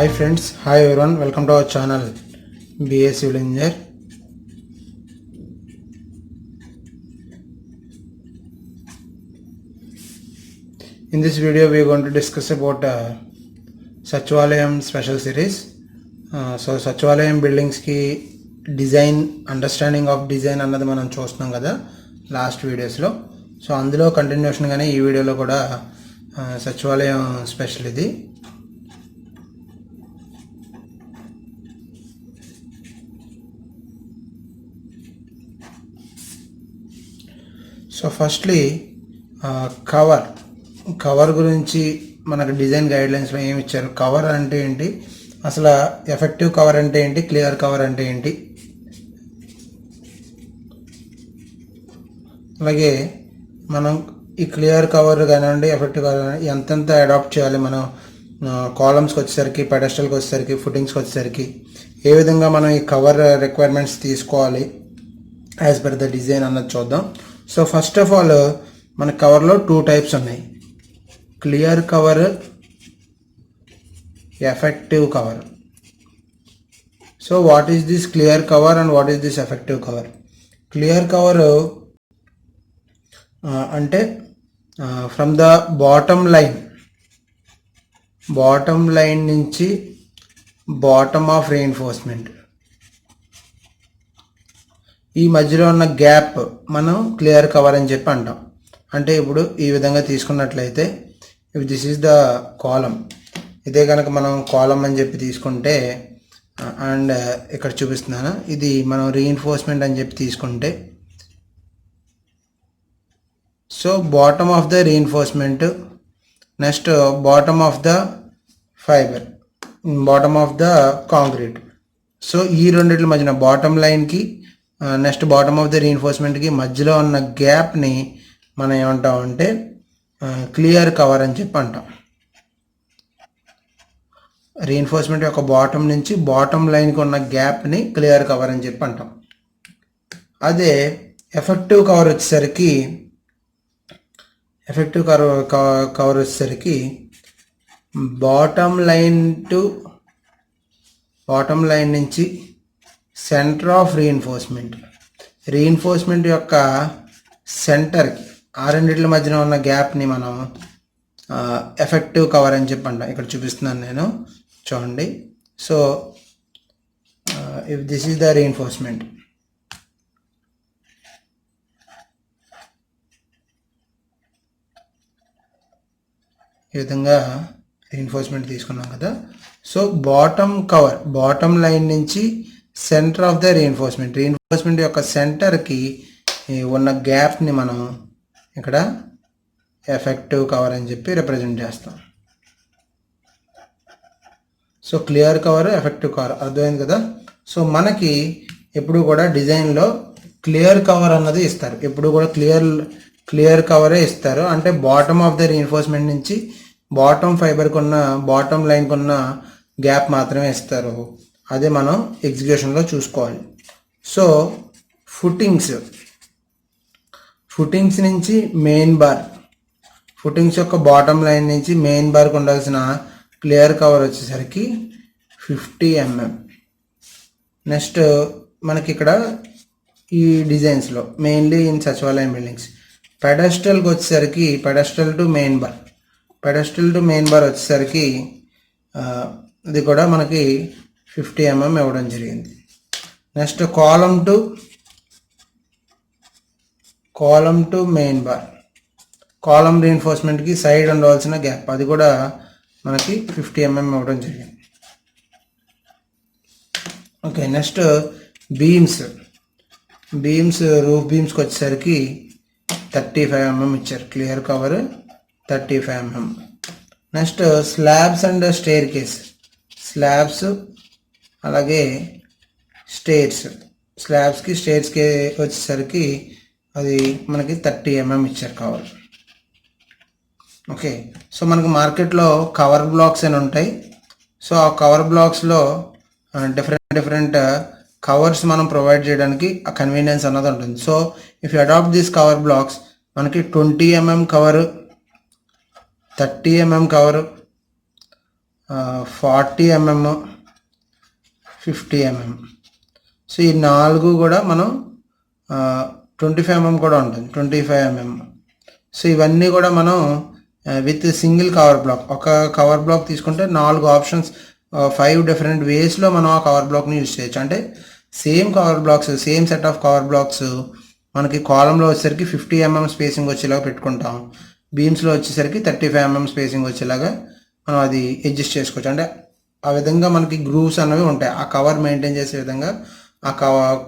Hi friends, hi everyone, welcome to our channel BA Civil Engineer. In this video we are going to discuss about Sachivalayam special series. So Sachivalayam buildings ki design, understanding of design అన్నది మనం చూస్తున్నాం కదా last వీడియోస్లో. So అందులో కంటిన్యూషన్గానే ఈ వీడియోలో కూడా సచివాలయం స్పెషల్ ఇది. సో ఫస్ట్లీ కవర్ గురించి మనకు డిజైన్ గైడ్లైన్స్లో ఏమి ఇచ్చారు, కవర్ అంటే ఏంటి, అసలు ఎఫెక్టివ్ కవర్ అంటే ఏంటి, క్లియర్ కవర్ అంటే ఏంటి, అలాగే మనం ఈ క్లియర్ కవర్ కానివ్వండి ఎఫెక్టివ్ కవర్ ఎంతెంత అడాప్ట్ చేయాలి మనం కాలమ్స్కి వచ్చేసరికి, పెడెస్టల్కి వచ్చేసరికి, ఫుటింగ్స్కి వచ్చేసరికి ఏ విధంగా మనం ఈ కవర్ రిక్వైర్మెంట్స్ తీసుకోవాలి యాజ్ పర్ ద డిజైన్ అన్నది చూద్దాం. సో ఫస్ట్ ఆఫ్ ఆల్ మన కవర్లో 2 టైప్స్ ఉన్నాయి, clear cover, effective cover. So what is this clear cover and what is this effective cover? Clear cover అంటే ఫ్రమ్ ద బాటమ్ లైన్ నుంచి bottom of reinforcement ఈ మధ్యలో ఉన్న గ్యాప్ మనం clear cover అని చెప్పి అంటాం. అంటే ఇప్పుడు ఈ విధంగా తీసుకున్నట్లయితే ఇఫ్ దిస్ ఈజ్ ద కాలం, ఇదే కనుక మనం కాలం అని చెప్పి తీసుకుంటే అండ్ ఇక్కడ చూపిస్తున్నాను, ఇది మనం రీఎన్ఫోర్స్మెంట్ అని చెప్పి తీసుకుంటే, so bottom of the reinforcement, next bottom of the fibre, bottom of the concrete. So ఈ రెండిట్ల మధ్యన బాటమ్ లైన్కి నెక్స్ట్ బాటమ్ ఆఫ్ ద రీఎన్ఫోర్స్మెంట్కి మధ్యలో ఉన్న గ్యాప్ని మనం ఏమంటామంటే క్లియర్ కవర్ అని చెప్పి అంటాం. రీఎన్ఫోర్స్మెంట్ యొక్క బాటమ్ నుంచి బాటమ్ లైన్కి ఉన్న గ్యాప్ని క్లియర్ కవర్ అని చెప్పి అంటాం. అదే ఎఫెక్టివ్ కవర్ వచ్చేసరికి బాటమ్ లైన్ నుంచి సెంటర్ ఆఫ్ రీఎన్ఫోర్స్మెంట్ యొక్క సెంటర్కి ఆ రెండిట్ల మధ్యన ఉన్న గ్యాప్ని మనం ఎఫెక్టివ్ కవర్ అని చెప్పి అంటాం. ఇక్కడ చూపిస్తున్నాను నేను, చూడండి. So if this is the reinforcement, ఈ విధంగా రీఎన్ఫోర్స్మెంట్ తీసుకున్నాం కదా. సో బాటమ్ లైన్ నుంచి సెంటర్ ఆఫ్ ద రీఎన్ఫోర్స్మెంట్ యొక్క సెంటర్కి ఉన్న గ్యాప్ని మనం ఇక్కడ ఎఫెక్టివ్ కవర్ అని చెప్పి రిప్రజెంట్ చేస్తాం. So clear cover, effective cover అర్థమైంది కదా. సో మనకి ఎప్పుడు కూడా డిజైన్లో క్లియర్ కవర్ అన్నది ఇస్తారు, ఎప్పుడు కూడా క్లియర్ కవరే ఇస్తారు. అంటే బాటమ్ ఆఫ్ ద రీఎన్ఫోర్స్మెంట్ నుంచి బాటమ్ ఫైబర్కి ఉన్న బాటమ్ లైన్కి ఉన్న గ్యాప్ మాత్రమే ఇస్తారు. అదే మనం ఎగ్జిక్యూషన్లో చూసుకోవాలి. సో ఫుటింగ్స్ నుంచి ఫుటింగ్స్ యొక్క బాటమ్ లైన్ నుంచి మెయిన్ బార్కి ఉండాల్సిన క్లియర్ కవర్ వచ్చేసరికి 50 mm. నెక్స్ట్ మనకి ఇక్కడ ఈ డిజైన్స్లో మెయిన్లీ ఇన్ సచివాలయం బిల్డింగ్స్ పెడెస్టల్కి వచ్చేసరికి పెడెస్టల్ టు మెయిన్ బార్ వచ్చేసరికి ఇది కూడా మనకి 50 mm ఇవ్వడం జరిగింది. Next column to main bar, column రీఎన్ఫోర్స్మెంట్కి సైడ్ ఉండవలసిన గ్యాప్ అది కూడా మనకి 50 mm ఇవ్వడం జరిగింది. ఓకే, నెక్స్ట్ బీమ్స్ రూఫ్ బీమ్స్కి వచ్చేసరికి 35 mm ఇచ్చారు, clear cover 35 mm. Next slabs and slabs అలాగే స్లాబ్స్కి వచ్చేసరికి అది మనకి 30 mm ఇచ్చారు కవర్. ఓకే, సో మనకు మార్కెట్లో కవర్ బ్లాక్స్ అని ఉంటాయి. సో ఆ కవర్ బ్లాక్స్లో డిఫరెంట్ కవర్స్ మనం ప్రొవైడ్ చేయడానికి ఆ కన్వీనియన్స్ అన్నది ఉంటుంది. So if you adopt this cover blocks మనకి 20 mm cover, 30 mm cover, 40 mm, 50 mm. So ఈ 4 కూడా మనం 25 mm కూడా ఉంటుంది, 25 mm. సో ఇవన్నీ కూడా మనం విత్ సింగిల్ కవర్ బ్లాక్, ఒక కవర్ బ్లాక్ తీసుకుంటే 4 ఆప్షన్స్, 5 డిఫరెంట్ వేస్లో మనం ఆ కవర్ బ్లాక్ని యూజ్ చేయొచ్చు. అంటే same cover blocks, same set of cover blocks మనకి కాలంలో వచ్చేసరికి 50 mm స్పేసింగ్ వచ్చేలాగా పెట్టుకుంటాం, బీమ్స్లో వచ్చేసరికి 35 mm స్పేసింగ్ వచ్చేలాగా మనం అది అడ్జస్ట్ చేసుకోవచ్చు. అంటే ఆ విధంగా మనకి గ్రూవ్స్ అనేవి ఉంటాయి, ఆ కవర్ మెయింటైన్ చేసే విధంగా ఆ కవర్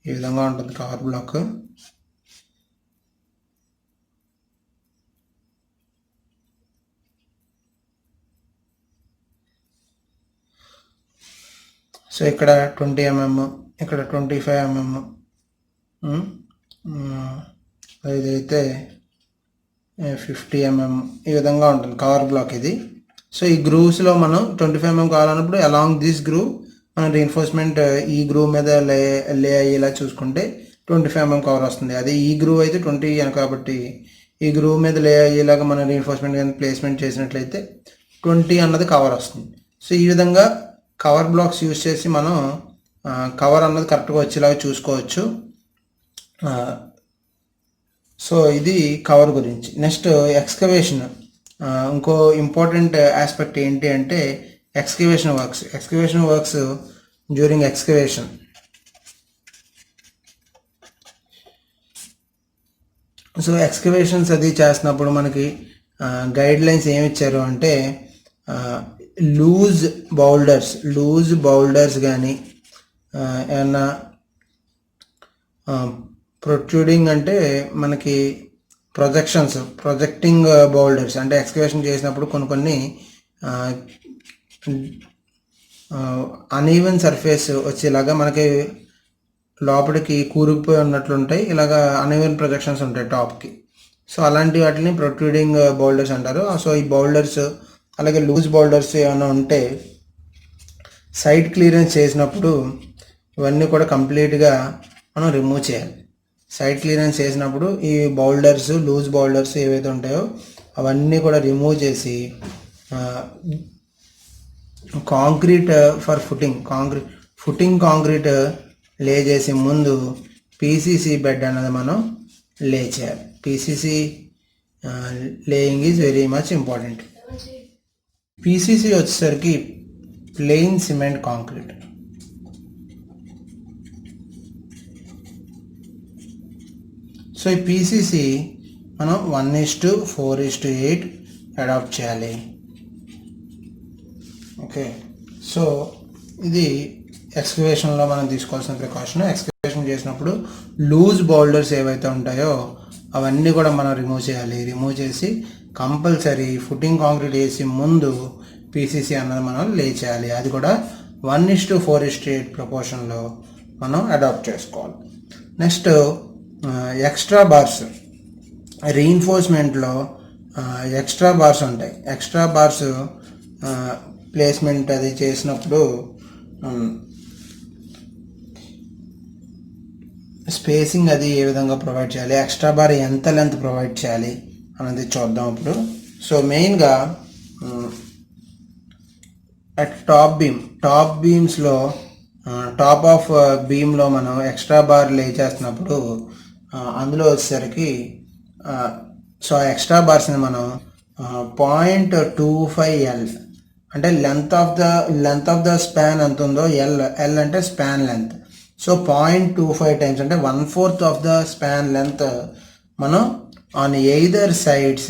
ఈ విధంగా ఉంటుంది కవర్ బ్లాక్. సో ఇక్కడ 20 mm, ఇక్కడ 25 mm, ఇదైతే 50 mm, ఈ విధంగా ఉంటుంది కవర్ బ్లాక్ ఇది. సో ఈ గ్రూవ్స్లో మనం 25 mm కావాలన్నప్పుడు అలాంగ్ దిస్ గ్రూవ్ మనం రీఎన్ఫోర్స్మెంట్ ఈ గ్రూవ్ మీద లే అయ్యేలా చూసుకుంటే 25 mm కవర్ వస్తుంది. అదే ఈ గ్రూవ్ అయితే 20 కాబట్టి ఈ గ్రూవ్ మీద లే అయ్యేలాగా మనం రీఎన్ఫోర్స్మెంట్ కానీ ప్లేస్మెంట్ చేసినట్లయితే 20 అన్నది కవర్ వస్తుంది. సో ఈ విధంగా కవర్ బ్లాక్స్ యూజ్ చేసి మనం కవర్ అన్నది కరెక్ట్గా వచ్చేలాగా చూసుకోవచ్చు. సో ఇది కవర్ గురించి. నెక్స్ట్ ఎక్స్కవేషన్, ఇంకో ఇంపార్టెంట్ ఆస్పెక్ట్ ఏంటి అంటే excavation works during excavation. So excavations అది చేస్తున్నప్పుడు మనకి గైడ్ లైన్స్ ఏమి ఇచ్చారు అంటే లూజ్ బౌల్డర్స్ కానీ ఏమన్నా ప్రొట్రూడింగ్ అంటే మనకి ప్రొజెక్టింగ్ బౌల్డర్స్, అంటే ఎక్స్కవేషన్ చేసినప్పుడు కొన్ని అన్ఈవెన్ సర్ఫేస్ వచ్చేలాగా మనకి లోపలికి కూరుకుపోయి ఉన్నట్లుంటాయి, ఇలాగా అన్ఈవెన్ ప్రొజెక్షన్స్ ఉంటాయి టాప్కి. సో అలాంటి వాటిని ప్రొట్రూడింగ్ బౌల్డర్స్ అంటారు. సో ఈ బౌల్డర్స్ అలాగే లూజ్ బౌల్డర్స్ ఏమైనా ఉంటే సైడ్ క్లియరెన్స్ చేసినప్పుడు ఇవన్నీ కూడా కంప్లీట్గా మనం రిమూవ్ చేయాలి. సైడ్ క్లియరెన్స్ చేసినప్పుడు ఈ లూజ్ బౌల్డర్స్ ఏవైతే ఉంటాయో అవన్నీ కూడా రిమూవ్ చేసి కాంక్రీట్ ఫర్ ఫుటింగ్ కాంక్రీట్ లే చేసే ముందు పీసీసీ బెడ్ అనేది మనం లే చేయాలి. PCC laying is very much important. PCC వచ్చేసరికి ప్లెయిన్ సిమెంట్ కాంక్రీట్. సో ఈ పీసీసీ మనం 1:4:8 అడాప్ట్ చేయాలి. ఓకే, సో ఇది ఎక్స్కవేషన్లో మనం తీసుకోవాల్సిన ప్రికాషన్. ఎక్స్కవేషన్ చేసినప్పుడు లూజ్ బౌల్డర్స్ ఏవైతే ఉంటాయో అవన్నీ కూడా మనం రిమూవ్ చేయాలి. రిమూవ్ చేసి కంపల్సరీ ఫుటింగ్ కాంక్రీట్ వేసి ముందు పీసీసీ అన్నది మనం లే చేయాలి. అది కూడా 1:4:8 ప్రపోర్షన్లో మనం అడాప్ట్ చేసుకోవాలి. నెక్స్ట్ ఎక్స్ట్రా బార్స్, రీఇన్ఫోర్స్మెంట్లో ఎక్స్ట్రా బార్స్ ఉంటాయి. ఎక్స్ట్రా బార్స్ ప్లేస్మెంట్ అది చేసినప్పుడు స్పేసింగ్ అది ఏ విధంగా ప్రొవైడ్ చేయాలి, ఎక్స్ట్రా బార్ ఎంత లెంత్ ప్రొవైడ్ చేయాలి అనేది చూద్దాం ఇప్పుడు. సో మెయిన్గా అట్ టాప్ బీమ్స్లో టాప్ ఆఫ్ బీమ్లో మనం ఎక్స్ట్రా బార్ లే చేస్తున్నప్పుడు అందులో వచ్చేసరికి సో ఎక్స్ట్రా బార్స్ని మనం 0.25L అంటే లెంత్ ఆఫ్ ద స్పాన్ ఎంత ఉందో ఎల్ అంటే స్పాన్ లెంత్. సో 0.25 టైమ్స్ అంటే 1/4 ఆఫ్ ద స్పాన్ లెంత్ మనం ఆన్ ఎయిదర్ సైడ్స్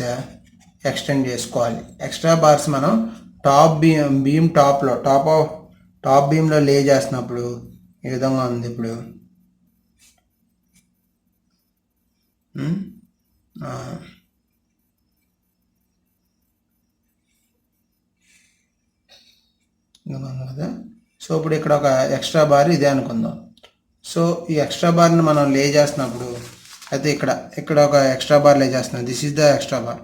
ఎక్స్టెండ్ చేసుకోవాలి. ఎక్స్ట్రా బార్స్ మనం బీమ్ టాప్ బీమ్లో లే చేస్తున్నప్పుడు ఈ విధంగా ఉంది. ఇప్పుడు కదా. సో ఇప్పుడు ఇక్కడ ఒక ఎక్స్ట్రా బార్ ఇదే అనుకుందాం. సో ఈ ఎక్స్ట్రా బార్ని మనం లే చేస్తున్నప్పుడు అయితే ఇక్కడ ఒక ఎక్స్ట్రా బార్ లే చేస్తున్నాం. This is the extra bar.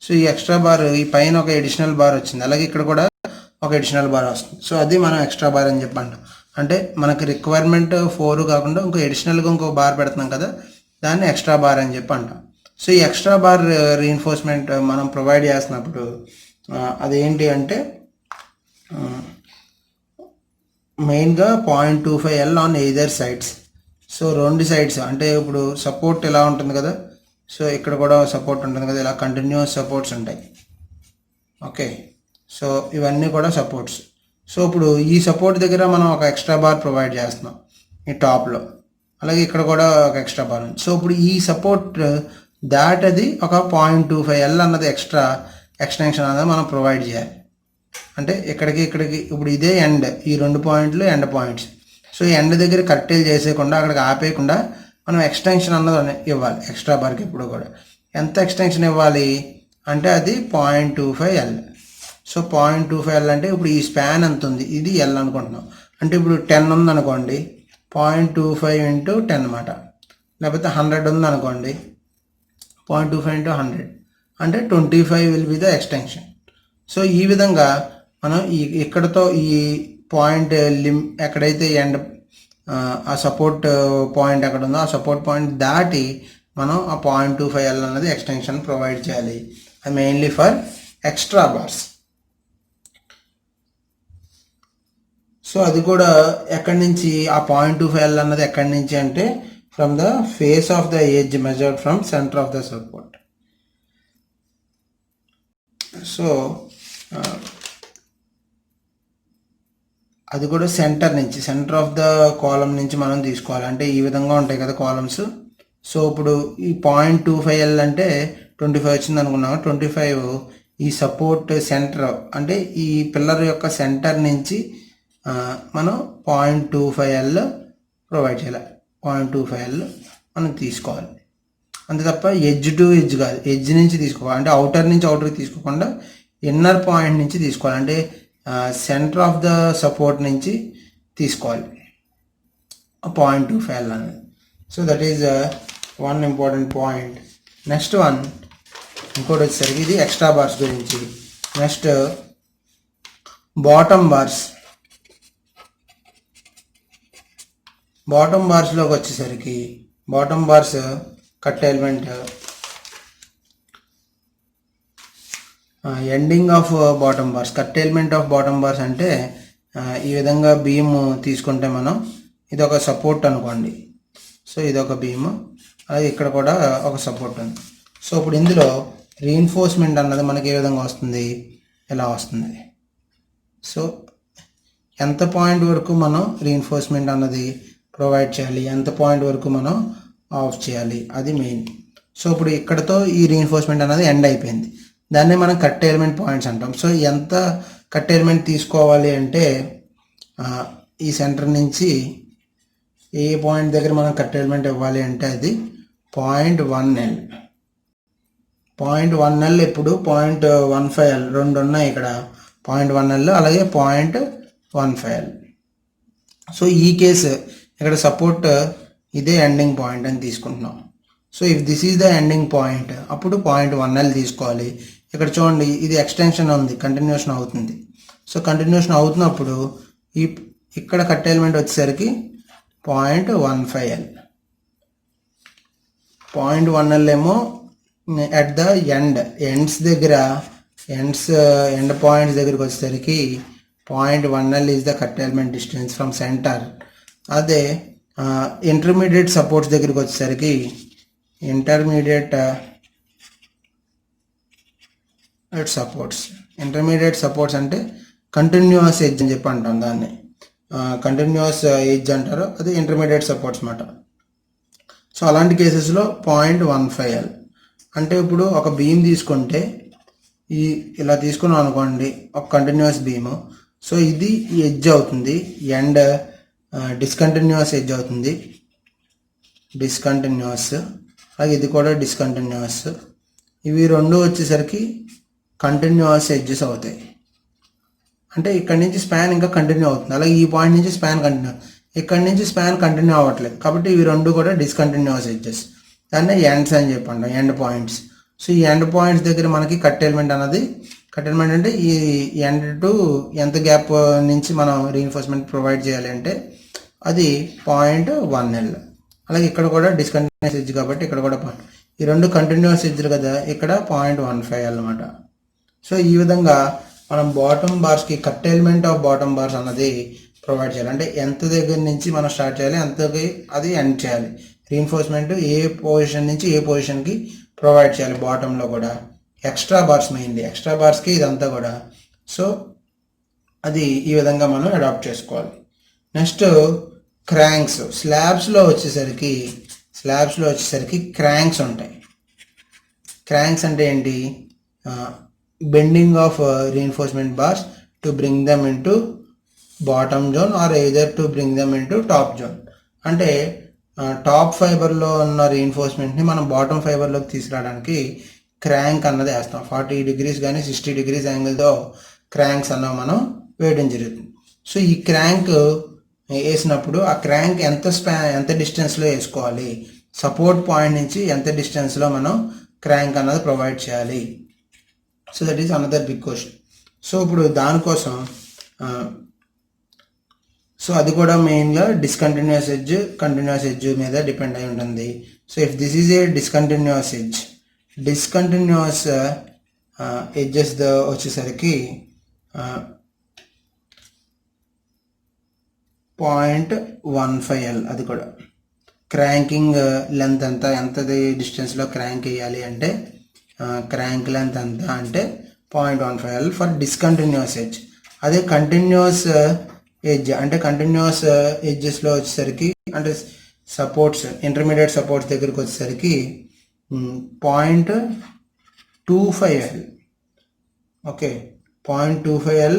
So ఈ ఎక్స్ట్రా బార్ ఈ పైన ఒక ఎడిషనల్ బార్ వచ్చింది, అలాగే ఇక్కడ కూడా ఒక ఎడిషనల్ బార్ వస్తుంది. సో అది మనం ఎక్స్ట్రా బార్ అని చెప్పండి. అంటే మనకి రిక్వైర్మెంట్ 4 కాకుండా ఇంకో అడిషనల్గా ఇంకో బార్ పెడుతున్నాం కదా, దాన్ని ఎక్స్ట్రా బార్ అని చెప్పి అంటాం. సో ఈ ఎక్స్ట్రా బార్ రీఎన్ఫోర్స్మెంట్ మనం ప్రొవైడ్ చేస్తున్నప్పుడు అదేంటి అంటే మెయిన్గా 0.25L on either sides. So రెండు సైడ్స్ అంటే ఇప్పుడు సపోర్ట్ ఇలా ఉంటుంది కదా, సో ఇక్కడ కూడా సపోర్ట్ ఉంటుంది కదా, ఇలా కంటిన్యూస్ సపోర్ట్స్ ఉంటాయి. ఓకే, సో ఇవన్నీ కూడా సపోర్ట్స్. సో ఇప్పుడు ఈ సపోర్ట్ దగ్గర మనం ఒక ఎక్స్ట్రా బార్ ప్రొవైడ్ చేస్తున్నాం ఈ టాప్లో, అలాగే ఇక్కడ కూడా ఒక ఎక్స్ట్రా బార్ ఉంది. సో ఇప్పుడు ఈ సపోర్ట్ అది ఒక 0.25L అన్నది ఎక్స్ట్రా ఎక్స్టెన్షన్ అనేది మనం ప్రొవైడ్ చేయాలి. అంటే ఇక్కడికి ఇప్పుడు ఇదే ఎండ్, ఈ 2 పాయింట్లు ఎండ్ పాయింట్స్. సో ఈ ఎండ్ దగ్గర కర్టైల్ చేసేయకుండా అక్కడికి ఆపేయకుండా మనం ఎక్స్టెన్షన్ అన్నది ఇవ్వాలి ఎక్స్ట్రా బార్కి. ఇప్పుడు కూడా ఎంత ఎక్స్టెన్షన్ ఇవ్వాలి అంటే అది 0.25L. సో 0.25L అంటే ఇప్పుడు ఈ స్పాన్ ఎంత ఉంది, ఇది L అనుకుంటున్నాం. అంటే ఇప్పుడు 10 ఉంది అనుకోండి, 0.25 × 10 అన్నమాట. లేకపోతే 100 ఉంది అనుకోండి, 0.25 × 100 అంటే 25 will be the extension. So ఈ విధంగా మనం ఇక్కడతో ఈ పాయింట్ ఎక్కడైతే ఎండ్ ఆ సపోర్ట్ పాయింట్ ఎక్కడ ఉందో ఆ సపోర్ట్ పాయింట్ దాటి మనం ఆ 0.25L అనేది ఎక్స్టెన్షన్ ప్రొవైడ్ చేయాలి. అది mainly for extra bars. So అది కూడా ఎక్కడి నుంచి ఆ 0.25L అన్నది ఎక్కడి నుంచి అంటే from the face of the edge measured from centre of the support. So అది కూడా సెంటర్ ఆఫ్ ద కాలమ్ నుంచి మనం తీసుకోవాలి. అంటే ఈ విధంగా ఉంటాయి కదా కాలమ్స్. సో ఇప్పుడు ఈ 0.25L అంటే 25 వచ్చింది అనుకున్నాము. 25 ఈ సపోర్ట్ సెంటర్ అంటే ఈ పిల్లర్ యొక్క సెంటర్ నుంచి మనం 0.25L ప్రొవైడ్ చేయాలి. 0.25L మనం తీసుకోవాలి. అంతే తప్ప ఎడ్జ్ టు ఎడ్జ్ కాదు, ఎడ్జ్ నుంచి తీసుకోవాలి. అంటే అవుటర్ నుంచి అవుటర్కి తీసుకోకుండా ఇన్నర్ పాయింట్ నుంచి తీసుకోవాలి. అంటే సెంటర్ ఆఫ్ ద సపోర్ట్ నుంచి తీసుకోవాలి 0.25L అనేది. So that is one important point. Next one ఇంకోటి వచ్చేసరికి ఇది ఎక్స్ట్రా బార్స్ గురించి. Next bottom bars. బాటమ్ బార్స్లోకి వచ్చేసరికి bottom bars cut element ending of bottom bars. Cut element of bottom bars అంటే ఈ విధంగా బీమ్ తీసుకుంటే మనం ఇది ఒక సపోర్ట్ అనుకోండి. సో ఇది ఒక బీమ్, అలాగే ఇక్కడ కూడా ఒక సపోర్ట్ ఉంది. సో ఇప్పుడు ఇందులో రీఎన్ఫోర్స్మెంట్ అన్నది మనకి ఏ విధంగా వస్తుంది, ఇలా వస్తుంది. సో ఎంత పాయింట్ వరకు మనం రీఎన్ఫోర్స్మెంట్ అన్నది ప్రొవైడ్ చేయాలి, ఎంత పాయింట్ వరకు మనం ఆఫ్ చేయాలి, అది మెయిన్. సో ఇప్పుడు ఇక్కడతో ఈ రీఎన్ఫోర్స్మెంట్ అనేది ఎండ్ అయిపోయింది. దాన్నే మనం కట్ ఎలిమెంట్ పాయింట్స్ అంటాం. సో ఎంత కట్ ఎలిమెంట్ తీసుకోవాలి అంటే ఈ సెంటర్ నుంచి ఏ పాయింట్ దగ్గర మనం కట్ ఎలిమెంట్ ఇవ్వాలి అంటే అది 0.1L. 0.1L ఇప్పుడు 0.15L రెండు ఉన్నాయి ఇక్కడ, 0.1L అలాగే 0.15L. సో ఈ కేసు ఇక్కడ సపోర్ట్ ఇదే ఎండింగ్ పాయింట్ అని తీసుకుంటున్నాం. So if this is the ending point అప్పుడు 0.1L తీసుకోవాలి. ఇక్కడ చూడండి ఇది ఎక్స్టెన్షన్ ఉంది, కంటిన్యూషన్ అవుతుంది. సో కంటిన్యూషన్ అవుతున్నప్పుడు ఇక్కడ కట్ ఎలిమెంట్ వచ్చేసరికి 0.15L. 0.1L ఏమో అట్ ద ఎండ్స్ దగ్గర ఎండ్ పాయింట్స్ దగ్గరికి వచ్చేసరికి 0.1L is the cut element distance from centre. అదే ఇంటర్మీడియట్ సపోర్ట్స్ దగ్గరికి వచ్చేసరికి ఇంటర్మీడియట్ సపోర్ట్స్ అంటే కంటిన్యూస్ ఎడ్జ్ అని చెప్పి అంటాం దాన్ని. కంటిన్యూస్ ఎడ్జ్ అంటారు, అది ఇంటర్మీడియట్ సపోర్ట్స్ అన్నమాట. సో అలాంటి కేసెస్లో 0.15L. అంటే ఇప్పుడు ఒక బీమ్ తీసుకుంటే ఇలా తీసుకున్నాం అనుకోండి, ఒక కంటిన్యూస్ బీమ్. సో ఇది ఎడ్జ్ అవుతుంది, ఎండ్ డిస్కంటిన్యూస్ ఎడ్జ్ అవుతుంది, డిస్కంటిన్యూస్. అలాగే ఇది కూడా డిస్కంటిన్యూస్. ఇవి రెండు వచ్చేసరికి కంటిన్యూస్ ఎడ్జెస్ అవుతాయి. అంటే ఇక్కడి నుంచి స్పాన్ ఇంకా కంటిన్యూ అవుతుంది, అలాగే ఈ పాయింట్ నుంచి స్పాన్ కంటిన్యూ, ఇక్కడి నుంచి స్పాన్ కంటిన్యూ అవ్వట్లేదు. కాబట్టి ఇవి రెండు కూడా డిస్కంటిన్యూస్ ఎడ్జెస్, దాన్ని ఎండ్స్ అని చెప్పండి, ఎండ్ పాయింట్స్. సో ఈ ఎండ్ పాయింట్స్ దగ్గర మనకి కట్ ఎలిమెంట్ అనేది కట్టెల్మెంట్ అంటే ఈ ఎండ్ టు ఎంత గ్యాప్ నుంచి మనం రీఎన్ఫోర్స్మెంట్ ప్రొవైడ్ చేయాలి అంటే అది 0.1L. అలాగే ఇక్కడ కూడా డిస్కంటిన్యూస్ ఎడ్జ్ కాబట్టి ఇక్కడ కూడా ఈ రెండు కంటిన్యూస్ ఎడ్జ్లు కదా, ఇక్కడ 0.15 అనమాట. సో ఈ విధంగా మనం బాటమ్ బార్స్కి కట్టెల్మెంట్ ఆఫ్ బాటమ్ బార్స్ అన్నది ప్రొవైడ్ చేయాలి. అంటే ఎంత దగ్గర నుంచి మనం స్టార్ట్ చేయాలి, అంతకి అది ఎండ్ చేయాలి. రీఎన్ఫోర్స్మెంట్ ఏ పొజిషన్ నుంచి ఏ పొజిషన్కి ప్రొవైడ్ చేయాలి, బాటంలో కూడా ఎక్స్ట్రా బార్స్ మెయిన్లీ ఎక్స్ట్రా బార్స్కి ఇదంతా కూడా. సో అది ఈ విధంగా మనం అడాప్ట్ చేసుకోవాలి. Next cranks. స్లాబ్స్లో వచ్చేసరికి క్రాంక్స్ ఉంటాయి. క్రాంక్స్ అంటే ఏంటి? Bending of reinforcement bars to bring them into bottom zone or either to bring them into top zone. అంటే టాప్ ఫైబర్లో ఉన్న రీఎన్ఫోర్స్మెంట్ని మనం బాటమ్ ఫైబర్లోకి తీసుకురావడానికి క్రాంక్ అన్నది వేస్తాం. 40 degrees కానీ 60 degrees యాంగిల్తో క్రాంక్స్ అన్నవి మనం వేయడం జరుగుతుంది. సో ఈ క్రాంక్ వేసినప్పుడు ఆ క్రాంక్ ఎంత డిస్టెన్స్లో వేసుకోవాలి, సపోర్ట్ పాయింట్ నుంచి ఎంత డిస్టెన్స్లో మనం క్రాంక్ అన్నది ప్రొవైడ్ చేయాలి. So that is another big question. So ఇప్పుడు దానికోసం సో అది కూడా మెయిన్గా డిస్కంటిన్యూస్ ఎడ్జ్ కంటిన్యూస్ ఎడ్జ్ మీద డిపెండ్ అయి ఉంటుంది. So if this is a discontinuous edge, discontinuous edges వచ్చేసరికి 0.15L. అది కూడా క్రాంకింగ్ లెంత్ ఎంత డిస్టెన్స్లో క్రాంక్ వేయాలి అంటే క్రాంక్ లెంత్ ఎంత అంటే 0.15L ఫర్ డిస్కంటిన్యూస్ ఎడ్జ్. అదే కంటిన్యూస్ ఎడ్జ్ అంటే కంటిన్యూస్ ఎడ్జెస్లో వచ్చేసరికి అంటే సపోర్ట్స్ ఇంటర్మీడియట్ సపోర్ట్స్ దగ్గరికి వచ్చేసరికి 0.25L. Okay, 0.25L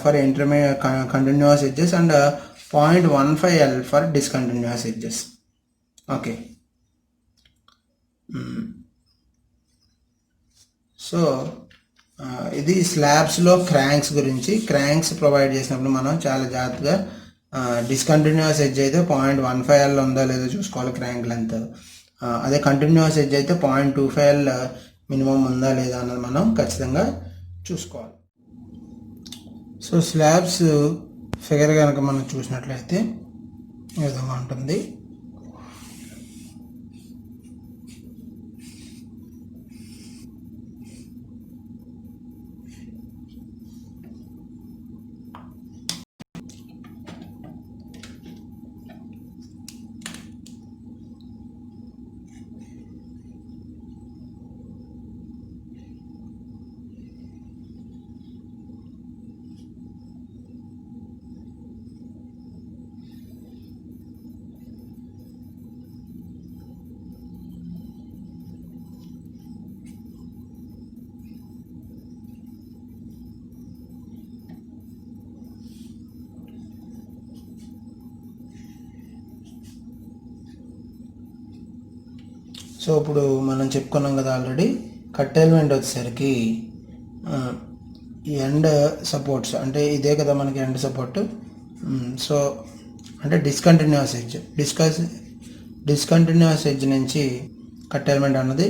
for intermediate continuous edges and 0.15L for discontinuous edges. Okay, so ఇది స్లాబ్స్లో క్రాంక్స్ గురించి. క్రాంక్స్ ప్రొవైడ్ చేసినప్పుడు మనం చాలా జాగ్రత్తగా డిస్కంటిన్యూస్ ఎడ్జ్ అయితే 0.15L ఉందో లేదో చూసుకోవాలి క్రాంక్ లెంత్. అదే కంటిన్యూస్ ఎడ్జ్ అయితే 0.25L మినిమం ఉందా లేదా అన్నది మనం ఖచ్చితంగా చూసుకోవాలి. సో స్లాబ్స్ ఫిగర్ కనుక మనం చూసినట్లయితే ఈ విధంగా ఉంటుంది. సో ఇప్పుడు మనం చెప్పుకున్నాం కదా ఆల్రెడీ, కట్టెల్మెంట్ వచ్చేసరికి ఎండ్ సపోర్ట్స్ అంటే ఇదే కదా మనకి ఎండ్ సపోర్ట్. సో అంటే డిస్కంటిన్యూస్ ఎడ్జ్ డిస్కంటిన్యూస్ ఎడ్జ్ నుంచి కట్టెల్మెంట్ అన్నది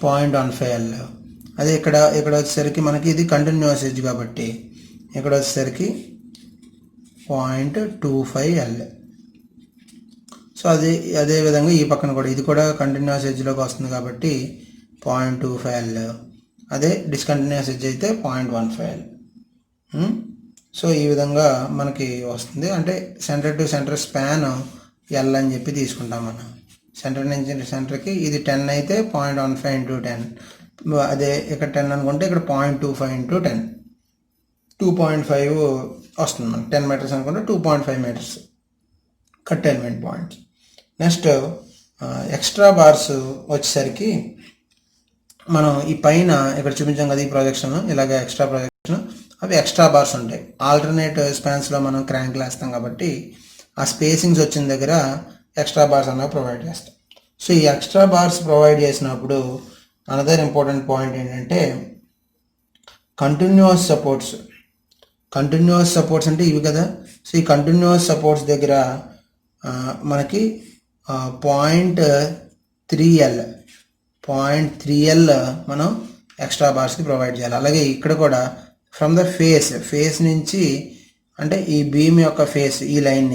0.15L. అదే ఇక్కడ వచ్చేసరికి మనకి ఇది కంటిన్యూస్ ఎడ్జ్ కాబట్టి ఇక్కడ వచ్చేసరికి 0.25L. సో అదే విధంగా ఈ పక్కన కూడా ఇది కూడా కంటిన్యూస్ ఎడ్జ్లోకి వస్తుంది కాబట్టి 0.25L. అదే డిస్కంటిన్యూస్ ఎడ్జ్ అయితే 0.15L. సో ఈ విధంగా మనకి వస్తుంది. అంటే centre to centre span L అని చెప్పి తీసుకుంటాం మనం. సెంటర్ నుంచి సెంటర్కి ఇది 10 అయితే 0.15 into 10. అదే ఇక్కడ 10 అనుకుంటే ఇక్కడ 0.25 into 10 2.5 వస్తుంది మనకి. 10 meters అనుకుంటే 2.5 meters curtailment points. Next extra bars వచ్చేసరికి మనం ఈ పైన ఇక్కడ చూపించాం కదా ఈ ప్రొజెక్షన్, ఇలాగ ఎక్స్ట్రా ప్రొజెక్షన్, అవి ఎక్స్ట్రా బార్స్ ఉంటాయి. ఆల్టర్నేట్ స్పాన్స్లో మనం క్రాంక్లు వేస్తాం కాబట్టి ఆ స్పేసింగ్స్ వచ్చిన దగ్గర ఎక్స్ట్రా బార్స్ అన్నవి ప్రొవైడ్ చేస్తాం. సో ఈ ఎక్స్ట్రా బార్స్ ప్రొవైడ్ చేసినప్పుడు అనదర్ ఇంపార్టెంట్ పాయింట్ ఏంటంటే కంటిన్యూస్ సపోర్ట్స్ అంటే ఇవి కదా. సో ఈ కంటిన్యూస్ సపోర్ట్స్ దగ్గర మనకి 0.3L మనం ఎక్స్ట్రా బార్స్కి ప్రొవైడ్ చేయాలి. అలాగే ఇక్కడ కూడా ఫ్రమ్ ద ఫేస్ నుంచి అంటే ఈ బీమ్ యొక్క ఫేస్ ఈ లైన్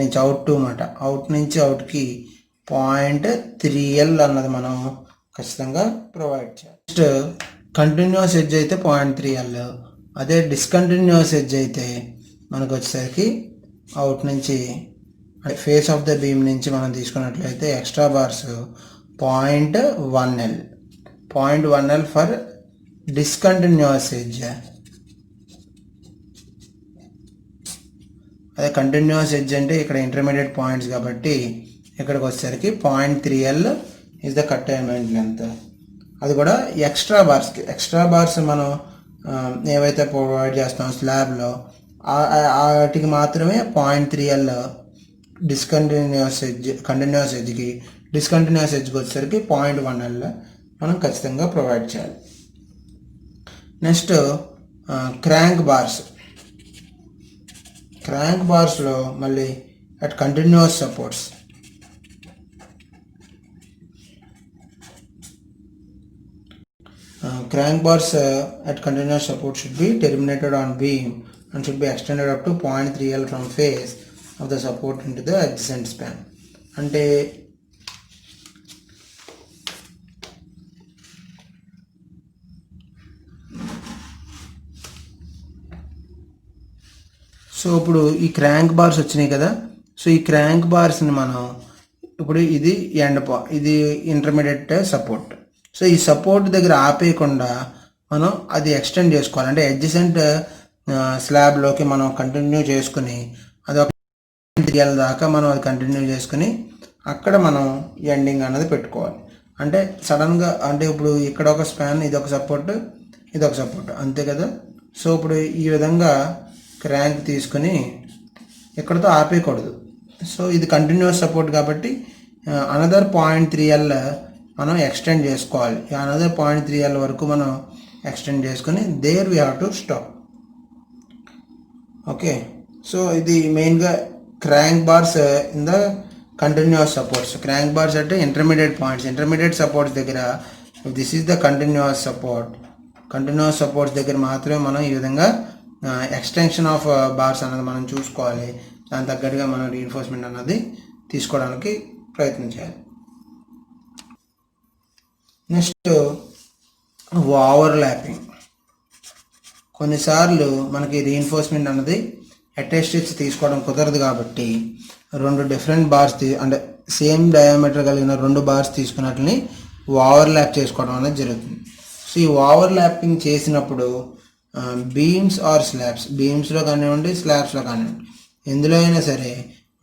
నుంచి అవుట్ టు మాట, అవుట్ నుంచి అవుట్కి 0.3L అన్నది మనం ఖచ్చితంగా ప్రొవైడ్ చేయాలి. నెక్స్ట్ కంటిన్యూస్ ఎడ్జ్ అయితే 0.3L, అదే డిస్కంటిన్యూస్ ఎడ్జ్ అయితే మనకు వచ్చేసరికి అవుట్ నుంచి అంటే ఫేస్ ఆఫ్ ద బీమ్ నుంచి మనం తీసుకున్నట్లయితే extra bars 0.1L for discontinuous edge. అదే కంటిన్యూస్ ఎడ్జ్ అంటే ఇక్కడ ఇంటర్మీడియట్ పాయింట్స్ కాబట్టి ఇక్కడికి వచ్చేసరికి 0.3L ఈజ్ ద కట్టైన్మెంట్ లెంత్. అది కూడా ఎక్స్ట్రా బార్స్ మనం ఏవైతే ప్రొవైడ్ చేస్తాం స్లాబ్లో వాటికి మాత్రమే 0.3L కంటిన్యూస్ ఎడ్జ్కి, డిస్కంటిన్యూస్ ఎడ్జ్కి వచ్చేసరికి 0.1L మనం ఖచ్చితంగా ప్రొవైడ్ చేయాలి. నెక్స్ట్ క్రాంక్ బార్స్లో మళ్ళీ at continuous supports crank bars at continuous support should be terminated on beam and should be extended up to 0.3L from face of the support into the adjacent span. అంటే so ఇప్పుడు ఈ crank bars వచ్చినాయి కదా, so ఈ crank బార్స్ని మనం ఇప్పుడు ఇది ఇది ఇంటర్మీడియట్ సపోర్ట్. సో ఈ సపోర్ట్ దగ్గర ఆపేయకుండా మనం అది ఎక్స్టెండ్ చేసుకోవాలి. అంటే అడ్జసెంట్ స్లాబ్లోకి మనం కంటిన్యూ చేసుకుని అది ఒక 3L దాకా మనం అది కంటిన్యూ చేసుకుని అక్కడ మనం ఎండింగ్ అన్నది పెట్టుకోవాలి. అంటే సడన్గా అంటే ఇప్పుడు ఇక్కడ ఒక స్పాన్, ఇది ఒక సపోర్ట్ అంతే కదా. సో ఇప్పుడు ఈ విధంగా క్రాంక్ తీసుకుని ఎక్కడితో ఆపేయకూడదు. సో ఇది కంటిన్యూస్ సపోర్ట్ కాబట్టి అనదర్ 0.3L మనం ఎక్స్టెండ్ చేసుకోవాలి. అనదర్ 0.3L వరకు మనం ఎక్స్టెండ్ చేసుకుని there we have to stop. Okay, so ఇది మెయిన్గా crank bars in the continuous supports. Crank bars అంటే ఇంటర్మీడియట్ సపోర్ట్స్ దగ్గర this is the continuous supports దగ్గర మాత్రమే మనం ఈ విధంగా ఎక్స్టెన్షన్ ఆఫ్ బార్స్ అన్నది మనం చూసుకోవాలి. దాని తగ్గట్టుగా మనం రీఎన్ఫోర్స్మెంట్ అన్నది తీసుకోవడానికి ప్రయత్నం చేయాలి. Next overlapping. కొన్నిసార్లు మనకి రీఎన్ఫోర్స్మెంట్ అన్నది అటాచ్డ్ తీసుకోవడం కుదరదు కాబట్టి రెండు డిఫరెంట్ బార్స్ అంటే సేమ్ డయామీటర్ కలిగిన రెండు బార్స్ తీసుకున్నట్లని ఓవర్లాప్ చేసుకోవడం అనేది జరుగుతుంది. సో ఈ ఓవర్లాపింగ్ చేసినప్పుడు బీమ్స్ ఆర్ బీమ్స్లో కానివ్వండి, స్లాబ్స్లో కానివ్వండి, ఎందులో అయినా సరే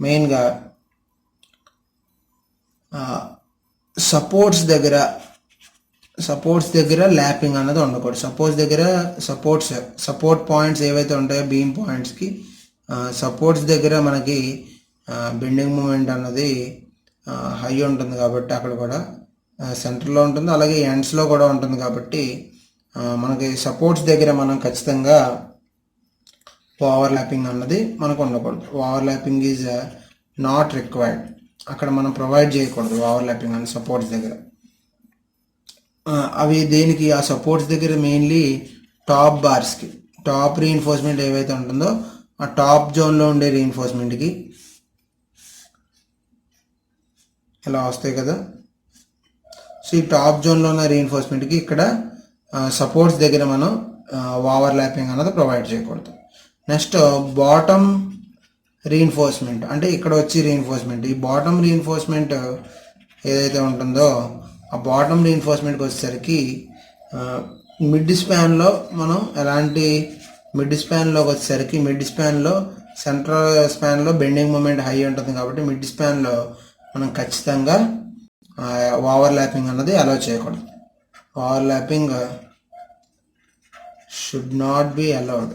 మెయిన్గా సపోర్ట్స్ దగ్గర ల్యాపింగ్ అన్నది ఉండకూడదు. సపోర్ట్ పాయింట్స్ ఏవైతే ఉంటాయో బీమ్ పాయింట్స్కి సపోర్ట్స్ దగ్గర మనకి బెండింగ్ మూమెంట్ అన్నది హై ఉంటుంది కాబట్టి అక్కడ కూడా సెంటర్లో ఉంటుంది, అలాగే ఎండ్స్లో కూడా ఉంటుంది కాబట్టి మనకి సపోర్ట్స్ దగ్గర మనం ఖచ్చితంగా ఓవర్లాపింగ్ అన్నది మనకు ఉండకూడదు. Overlapping is not required. అక్కడ మనం ప్రొవైడ్ చేయకూడదు ఓవర్లాపింగ్ అని సపోర్ట్స్ దగ్గర. అవి దేనికి, ఆ సపోర్ట్స్ దగ్గర మెయిన్లీ టాప్ బార్స్కి టాప్ రీఎన్ఫోర్స్మెంట్ ఏవైతే ఉంటుందో ఆ టాప్ జోన్లో ఉండే రీఎన్ఫోర్స్మెంట్కి ఇలా వస్తాయి కదా. సో ఈ టాప్ జోన్లో ఉన్న రీఎన్ఫోర్స్మెంట్కి ఇక్కడ సపోర్ట్స్ దగ్గర మనం ఓవర్లాపింగ్ అన్నది ప్రొవైడ్ చేయకూడదు. నెక్స్ట్ బాటమ్ రీఎన్ఫోర్స్మెంట్ అంటే ఇక్కడ వచ్చి రీఎన్ఫోర్స్మెంట్, ఈ బాటమ్ రీఎన్ఫోర్స్మెంట్ ఏదైతే ఉంటుందో ఆ బాటమ్ రీఎన్ఫోర్స్మెంట్కి వచ్చేసరికి మిడ్ స్పాన్లో మనం ఎలాంటి మిడ్ స్పాన్లో సెంట్రల్ స్పాన్లో బెండింగ్ మూమెంట్ హై ఉంటుంది కాబట్టి మిడ్ స్పాన్లో మనం ఖచ్చితంగా ఓవర్లాపింగ్ అన్నది అలౌ చేయకూడదు. Overlapping should not be allowed.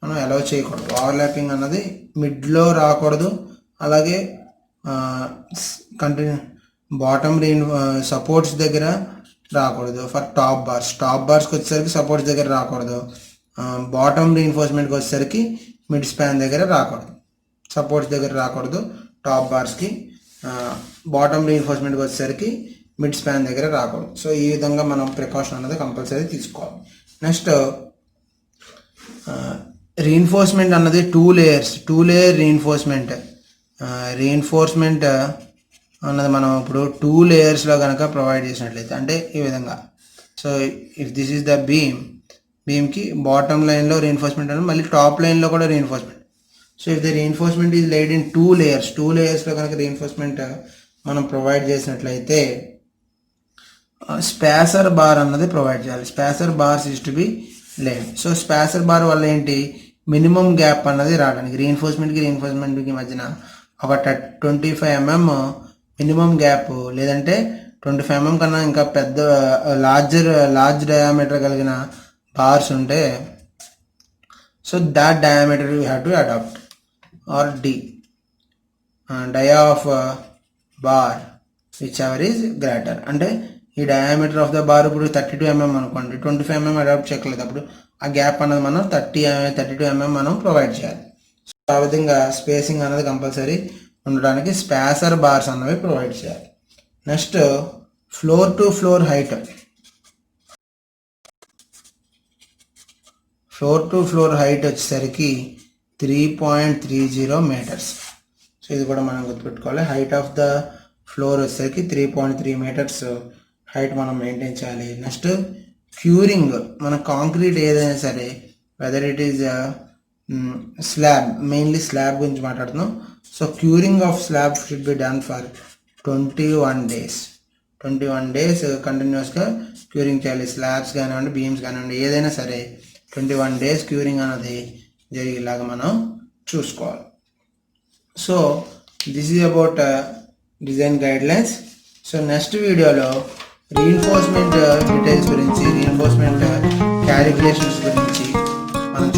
మనం అలౌ చేయకూడదు. ఓవర్లాపింగ్ అన్నది మిడ్లో రాకూడదు, అలాగే బాటమ్ సపోర్ట్స్ దగ్గర రాకూడదు. ఫర్ టాప్ బార్స్కి వచ్చేసరికి సపోర్ట్స్ దగ్గర రాకూడదు. బాటమ్ రీఎన్ఫోర్స్మెంట్కి వచ్చేసరికి మిడ్ స్పాన్ దగ్గర రాకూడదు, సపోర్ట్స్ దగ్గర రాకూడదు. టాప్ బార్స్కి బాటమ్ రీఎన్ఫోర్స్మెంట్కి వచ్చేసరికి మిడ్ స్పాన్ దగ్గర రాకూడదు. సో ఈ విధంగా మనం ప్రికాషన్ అనేది కంపల్సరీ తీసుకోవాలి. నెక్స్ట్ రీఇన్ఫోర్స్మెంట్ అన్నది 2 లేయర్ రీఇన్ఫోర్స్మెంట్ అన్నది మనం ఇప్పుడు 2 లేయర్స్లో కనుక ప్రొవైడ్ చేసినట్లయితే, అంటే ఈ విధంగా. So if this is the బీమ్కి బాటమ్ లైన్లో రీఇన్ఫోర్స్మెంట్ అని, మళ్ళీ టాప్ లైన్లో కూడా reinforcement. So if the reinforcement is laid in 2 లేయర్స్లో కనుక రీఇన్ఫోర్స్మెంట్ మనం ప్రొవైడ్ చేసినట్లయితే స్పాసర్ బార్ అన్నది ప్రొవైడ్ చేయాలి. Spacer bars is to be laid. So spacer bar వల్ల ఏంటి, మినిమం గ్యాప్ అన్నది రావడానికి రీఇన్ఫోర్స్మెంట్కి మధ్యన ఒక 25 mm మినిమం గ్యాప్, లేదంటే 25 mm కన్నా ఇంకా పెద్ద లార్జ్ డయామీటర్ కలిగిన బార్స్ ఉంటే, so that diameter you have to adopt. Or dia of bar whichever is greater. అంటే ఈ డయామీటర్ ఆఫ్ ద బార్ ఇప్పుడు 32 mm అనుకోండి, 25 mm అడాప్ట్ చేయలేదు, అప్పుడు ఆ గ్యాప్ అన్నది మనం 32 mm మనం ప్రొవైడ్ చేయాలి. సో ఆ విధంగా స్పేసింగ్ అనేది కంపల్సరీ ఉండడానికి స్పాసర్ బార్స్ అన్నవి ప్రొవైడ్ చేయాలి. Next floor to floor height. వచ్చేసరికి 3.30 meters. సో ఇది కూడా మనం గుర్తుపెట్టుకోవాలి. హైట్ ఆఫ్ ద ఫ్లోర్ వచ్చేసరికి 3.3 meters హైట్ మనం మెయింటైన్ చేయాలి. నెక్స్ట్ క్యూరింగ్, మన కాంక్రీట్ ఏదైనా సరే, whether it is slab, mainly slab గురించి మాట్లాడుతున్నాం. So curing of slab should be done for 21 days. 21 days కంటిన్యూస్గా క్యూరింగ్ చేయాలి. స్లాబ్స్ కానివ్వండి, బీమ్స్ కానివ్వండి, ఏదైనా సరే 21 days క్యూరింగ్ అనేది జరిగేలాగా మనం చూసుకోవాలి. So this is about design guidelines. So next వీడియోలో రీఇన్ఫోర్స్మెంట్ డీటెయిల్స్ గురించి, రీఇన్ఫోర్స్మెంట్ క్యాలిక్యులేషన్స్ గురించి మనం